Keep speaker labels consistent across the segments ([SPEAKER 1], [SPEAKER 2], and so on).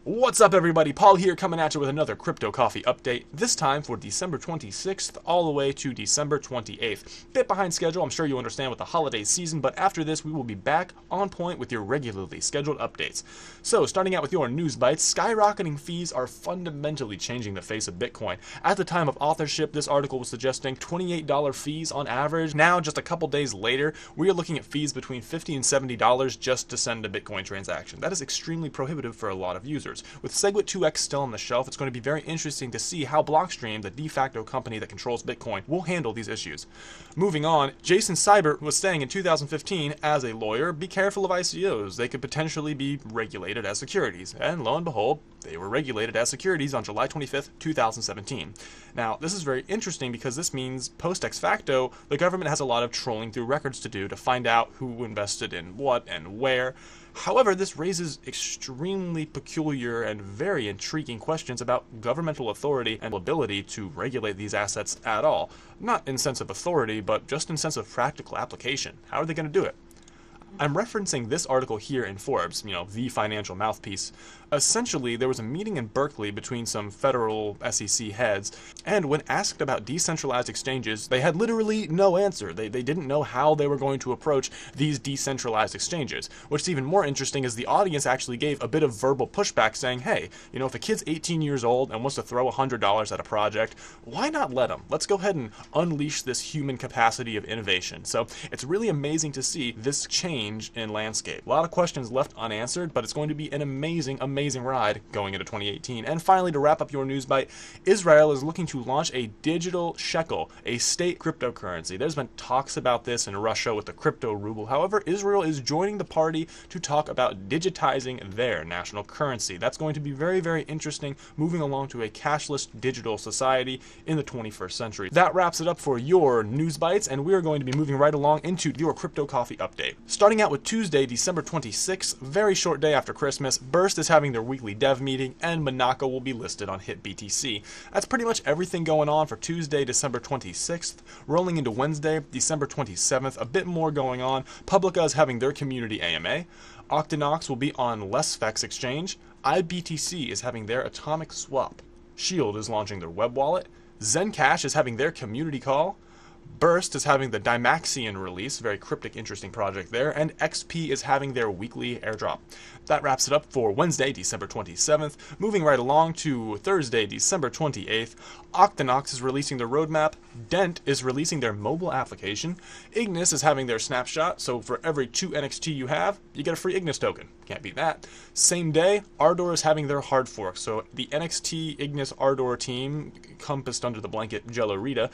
[SPEAKER 1] What's up, everybody? Paul here, coming at you with another Crypto Coffee update, this time for December 26th all the way to December 28th. Bit behind schedule, I'm sure you understand, with the holiday season, but after this we will be back on point with your regularly scheduled updates. So, starting out with your news bites, skyrocketing fees are fundamentally changing the face of Bitcoin. At the time of authorship, this article was suggesting $28 fees on average. Now, just a couple days later, we are looking at fees between $50 and $70 just to send a Bitcoin transaction. That is extremely prohibitive for a lot of users. With SegWit2x still on the shelf, it's going to be very interesting to see how Blockstream, the de facto company that controls Bitcoin, will handle these issues. Moving on, Jason Seibert was saying in 2015, as a lawyer, be careful of ICOs. They could potentially be regulated as securities. And lo and behold, they were regulated as securities on July 25th, 2017. Now, this is very interesting because this means post ex facto, the government has a lot of trolling through records to do to find out who invested in what and where. However, this raises extremely peculiar and very intriguing questions about governmental authority and ability to regulate these assets at all. Not in sense of authority, but just in sense of practical application. How are they going to do it? I'm referencing this article here in Forbes, the financial mouthpiece. Essentially, there was a meeting in Berkeley between some federal SEC heads, and when asked about decentralized exchanges, they had literally no answer. They didn't know how they were going to approach these decentralized exchanges. What's even more interesting is the audience actually gave a bit of verbal pushback saying, hey, if a kid's 18 years old and wants to throw $100 at a project, why not let them? Let's go ahead and unleash this human capacity of innovation. So it's really amazing to see this change in landscape. A lot of questions left unanswered, but it's going to be an amazing ride going into 2018. And finally, to wrap up your news bite, Israel is looking to launch a digital shekel, a state cryptocurrency. There's been talks about this in Russia with the crypto ruble. However, Israel is joining the party to talk about digitizing their national currency. That's going to be very interesting, moving along to a cashless digital society in the 21st century. That wraps it up for your news bites, and we are going to be moving right along into your Crypto Coffee update. Starting out with Tuesday, December 26th, very short day after Christmas, Burst is having their weekly dev meeting, and Monaco will be listed on HitBTC. That's pretty much everything going on for Tuesday, December 26th. Rolling into Wednesday, December 27th, a bit more going on. Publica is having their community AMA. Octanox will be on LessFex Exchange. IBTC is having their atomic swap. Shield is launching their web wallet. Zencash is having their community call. Burst is having the Dymaxion release, very cryptic, interesting project there, and XP is having their weekly airdrop. That wraps it up for Wednesday, December 27th. Moving right along to Thursday, December 28th, Octanox is releasing their roadmap, Dent is releasing their mobile application, Ignis is having their snapshot, so for every 2 NXT you have, you get a free Ignis token. Can't beat that. Same day, Ardor is having their hard fork, so the NXT Ignis Ardor team, encompassed under the blanket Gelorita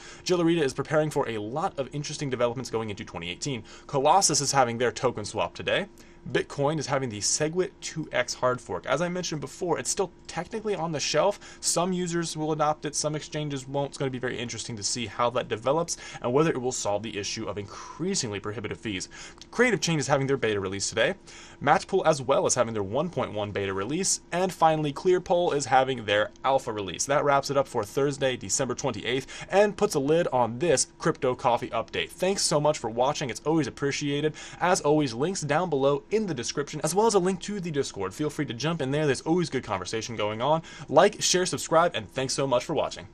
[SPEAKER 1] is preparing for a lot of interesting developments going into 2018. Colossus is having their token swap today. Bitcoin is having the SegWit2x hard fork. As I mentioned before, it's still technically on the shelf. Some users will adopt it, some exchanges won't. It's going to be very interesting to see how that develops and whether it will solve the issue of increasingly prohibitive fees. Creative Chain is having their beta release today. Matchpool as well is having their 1.1 beta release. And finally, Clearpoll is having their alpha release. That wraps it up for Thursday, December 28th, and puts a lid on this Crypto Coffee update. Thanks so much for watching. It's always appreciated. As always, links down below in the description, as well as a link to the Discord. Feel free to jump in there. There's always good conversation going on. Like, share, subscribe, and thanks so much for watching.